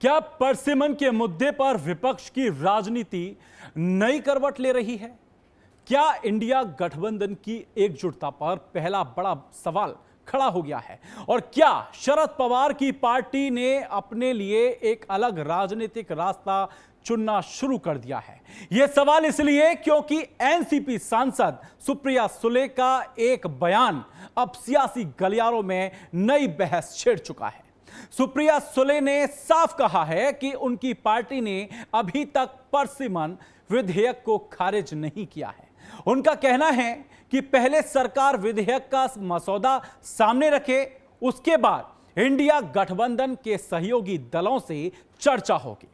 क्या परसिमन के मुद्दे पर विपक्ष की राजनीति नई करवट ले रही है? क्या इंडिया गठबंधन की एकजुटता पर पहला बड़ा सवाल खड़ा हो गया है? और क्या शरद पवार की पार्टी ने अपने लिए एक अलग राजनीतिक रास्ता चुनना शुरू कर दिया है? यह सवाल इसलिए क्योंकि एनसीपी सांसद सुप्रिया सुले का एक बयान अब सियासी गलियारों में नई बहस छेड़ चुका है। सुप्रिया सुले ने साफ कहा है कि उनकी पार्टी ने अभी तक परसिमन विधेयक को खारिज नहीं किया है। उनका कहना है कि पहले सरकार विधेयक का मसौदा सामने रखे, उसके बाद इंडिया गठबंधन के सहयोगी दलों से चर्चा होगी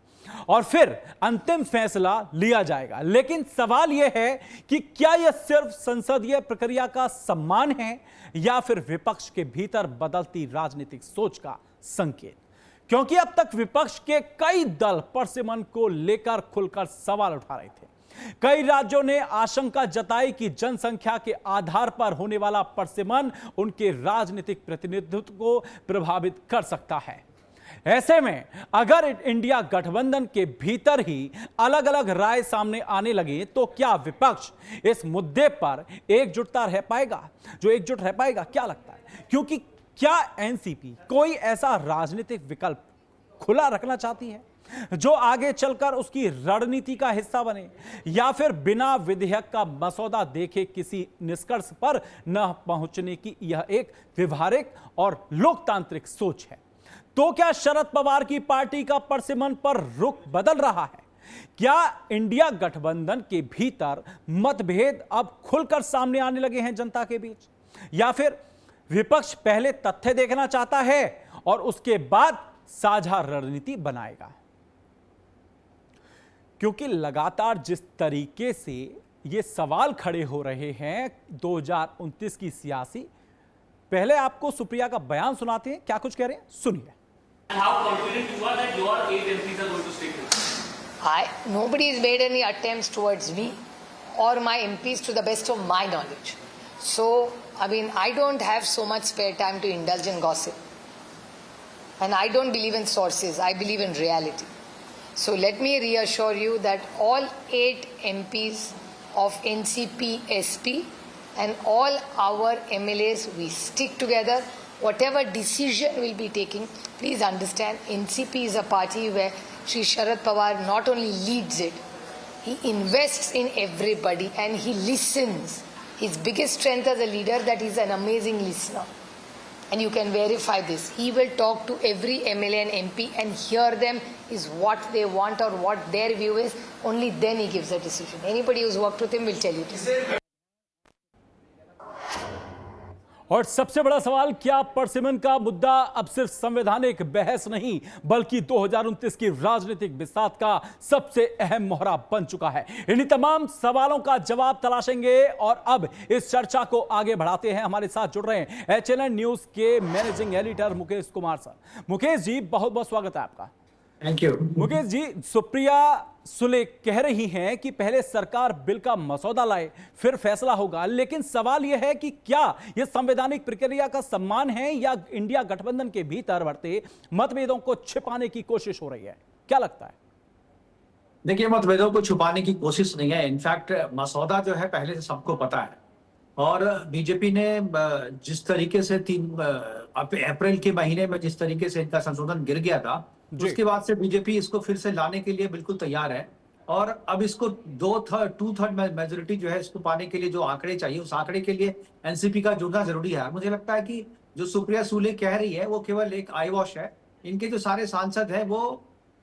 और फिर अंतिम फैसला लिया जाएगा। लेकिन सवाल यह है कि क्या यह सिर्फ संसदीय प्रक्रिया का सम्मान है या फिर विपक्ष के भीतर बदलती राजनीतिक सोच का संकेत? क्योंकि अब तक विपक्ष के कई दल परसिमन को लेकर खुलकर सवाल उठा रहे थे। कई राज्यों ने आशंका जताई कि जनसंख्या के आधार पर होने वाला परसिमन उनके राजनीतिक प्रतिनिधित्व को प्रभावित कर सकता है। ऐसे में अगर इंडिया गठबंधन के भीतर ही अलग अलग राय सामने आने लगे तो क्या विपक्ष इस मुद्दे पर एकजुट रह पाएगा? क्या लगता है? क्योंकि क्या एनसीपी कोई ऐसा राजनीतिक विकल्प खुला रखना चाहती है जो आगे चलकर उसकी रणनीति का हिस्सा बने, या फिर बिना विधेयक का मसौदा देखे किसी निष्कर्ष पर न पहुंचने की यह एक व्यवहारिक और लोकतांत्रिक सोच है? तो क्या शरद पवार की पार्टी का परसिमन पर रुख बदल रहा है? क्या इंडिया गठबंधन के भीतर मतभेद अब खुलकर सामने आने लगे हैं जनता के बीच, या फिर विपक्ष पहले तथ्य देखना चाहता है और उसके बाद साझा रणनीति बनाएगा? क्योंकि लगातार जिस तरीके से ये सवाल खड़े हो रहे हैं 2029 की सियासी, पहले आपको सुप्रिया का बयान सुनाते हैं, क्या कुछ कह रहे हैं, सुनिए। How confident you are that your 8 MPs are going to stick with you? Nobody has made any attempts towards me or my MPs to the best of my knowledge. So, I don't have so much spare time to indulge in gossip. And I don't believe in sources, I believe in reality. So let me reassure you that all 8 MPs of NCP SP and all our MLAs, we stick together. Whatever decision we'll be taking, please understand, NCP is a party where Shri Sharad Pawar not only leads it, he invests in everybody and he listens. His biggest strength as a leader that he's an amazing listener. And you can verify this. He will talk to every MLA and MP and hear them is what they want or what their view is. Only then he gives a decision. Anybody who's worked with him will tell you this. और सबसे बड़ा सवाल, क्या परसिमन का मुद्दा अब सिर्फ संवैधानिक बहस नहीं बल्कि 2029 की राजनीतिक बिसात का सबसे अहम मोहरा बन चुका है? इन्हीं तमाम सवालों का जवाब तलाशेंगे और अब इस चर्चा को आगे बढ़ाते हैं। हमारे साथ जुड़ रहे हैं HNN न्यूज के managing editor Mukesh Kumar sir. Mukesh ji, बहुत बहुत स्वागत है आपका। Thank you. मुकेश जी, सुप्रिया सुले कह रही हैं कि पहले सरकार बिल का मसौदा लाए फिर फैसला होगा, लेकिन सवाल यह है कि क्या यह संवैधानिक प्रक्रिया का सम्मान है या इंडिया गठबंधन के भीतर बढ़ते मतभेदों को छिपाने की कोशिश हो रही है? क्या लगता है? देखिए, मतभेदों को छुपाने की कोशिश नहीं है। इनफैक्ट मसौदा जो है पहले से सबको पता है और बीजेपी ने जिस तरीके से अप्रैल के महीने में जिस तरीके से इनका संशोधन गिर गया था, उसके बाद से बीजेपी इसको फिर से लाने के लिए बिल्कुल तैयार है। और अब इसको 2/3 मेजोरिटी जो है इसको पाने के लिए जो आंकड़े चाहिए, उस आंकड़े के लिए एनसीपी का जुड़ना जरूरी है। मुझे लगता है कि जो सुप्रिया सुले कह रही है वो केवल एक आई वॉश है। इनके जो सारे सांसद हैं वो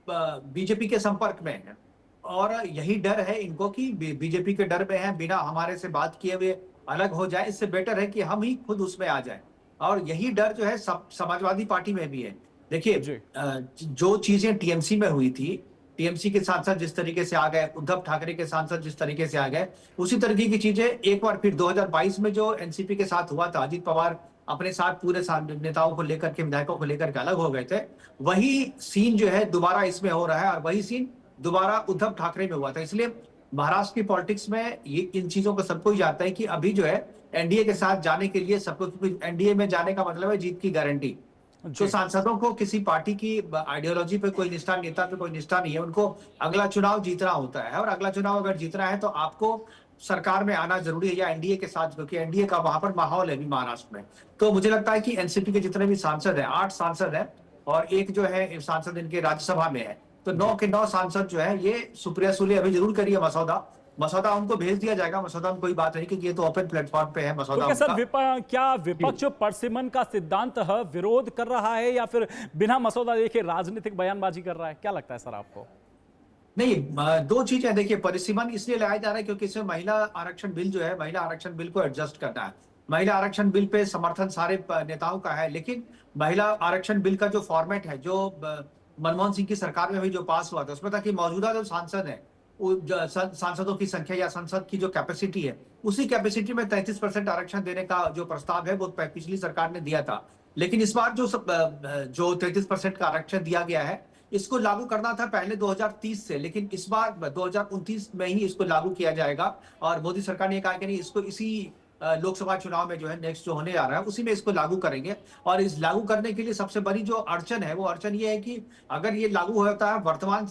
बीजेपी के संपर्क में हैं और यही डर है इनको कि बीजेपी के डर में है, बिना हमारे से बात किए हुए अलग हो जाए। इससे बेटर है कि हम ही खुद उसमें आ जाए। और यही डर जो है समाजवादी पार्टी में भी है। देखिए, जो चीजें टीएमसी में हुई थी, टीएमसी के सांसद जिस तरीके से आ गए, उद्धव ठाकरे के सांसद जिस तरीके से आ गए, उसी तरीके की चीजें एक बार फिर 2022 में जो एनसीपी के साथ हुआ था, अजीत पवार अपने साथ पूरे नेताओं को लेकर के, विधायकों को लेकर के अलग हो गए थे, वही सीन जो है दोबारा इसमें हो रहा है और वही सीन दोबारा उद्धव ठाकरे में हुआ था। इसलिए महाराष्ट्र की पॉलिटिक्स में ये इन चीजों को सबको ही जानता है कि अभी जो है एनडीए के साथ जाने के लिए सबको, एनडीए में जाने का मतलब है जीत की गारंटी। तो सांसदों को किसी पार्टी की आइडियोलॉजी पे कोई निष्ठा, नेता पे कोई निष्ठा नहीं है। उनको अगला चुनाव जीतना होता है, और अगला चुनाव अगर जीतना है तो आपको सरकार में आना जरूरी है, या एनडीए के साथ, क्योंकि एनडीए का वहां पर माहौल है भी महाराष्ट्र में। तो मुझे लगता है कि एनसीपी के जितने भी सांसद हैं, 8 सांसद हैं, और एक जो है सांसद इनके राज्यसभा में है, तो 9 के 9 सांसद जो है, ये सुप्रिया सुले अभी जरूर करिए मसौदा उनको भेज दिया जाएगा। मसौदा में कोई बात नहीं, क्योंकि ये तो ओपन प्लेटफॉर्म पे है मसौदा। तो सर क्या विपक्ष परसिमन का सिद्धांत विरोध कर रहा है या फिर बिना मसौदा देखे राजनीतिक बयानबाजी कर रहा है? क्या लगता है सर आपको? नहीं, 2 चीजें देखिए। परिसीमन इसलिए लाया जा रहा है क्योंकि इसमें महिला आरक्षण बिल जो है, महिला आरक्षण बिल को एडजस्ट करना है। महिला आरक्षण बिल पे समर्थन सारे नेताओं का है, लेकिन महिला आरक्षण बिल का जो फॉर्मेट है, जो मनमोहन सिंह की सरकार में भी जो पास हुआ था, उसमें था कि मौजूदा जो सांसद है, सांसदों की संख्या या संसद की जो कैपेसिटी है, उसी कैपेसिटी में 33% आरक्षण देने का जो प्रस्ताव है वो पिछली सरकार ने दिया था। लेकिन इस बार जो 33% का आरक्षण दिया गया है, इसको लागू करना था पहले 2030 से, लेकिन इस बार 2029 में ही इसको लागू किया जाएगा। और मोदी सरकार ने कहा कि नहीं, इसको इसी लोकसभा चुनाव में जो है नेक्स्ट जो होने जा रहा है, उसी में इसको लागू करेंगे। और इस लागू करने के लिए सबसे बड़ी जो अड़चन है, वो अड़चन ये है कि अगर ये लागू होता है वर्तमान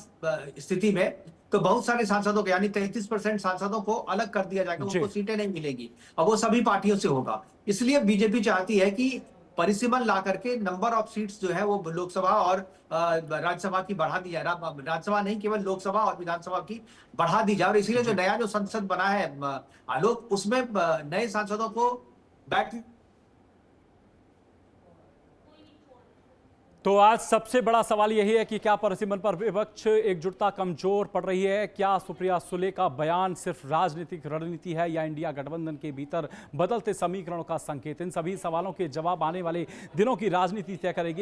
स्थिति में, तो बहुत सारे सांसदों को, यानी 33% सांसदों को अलग कर दिया जाएगा, उनको सीटें नहीं मिलेगी, और वो सभी पार्टियों से होगा। इसलिए बीजेपी चाहती है कि परिसीमन ला करके नंबर ऑफ सीट्स जो है वो लोकसभा और राज्यसभा की बढ़ा दी जाए। राज्यसभा नहीं, केवल लोकसभा और विधानसभा की बढ़ा दी जाए। और इसीलिए जो नया जो संसद बना है आलोक, उसमें नए सांसदों को बैठ। तो आज सबसे बड़ा सवाल यही है कि क्या परसिमन पर विपक्ष एकजुटता कमजोर पड़ रही है? क्या सुप्रिया सुले का बयान सिर्फ राजनीतिक रणनीति है या इंडिया गठबंधन के भीतर बदलते समीकरणों का संकेत? इन सभी सवालों के जवाब आने वाले दिनों की राजनीति तय करेगी।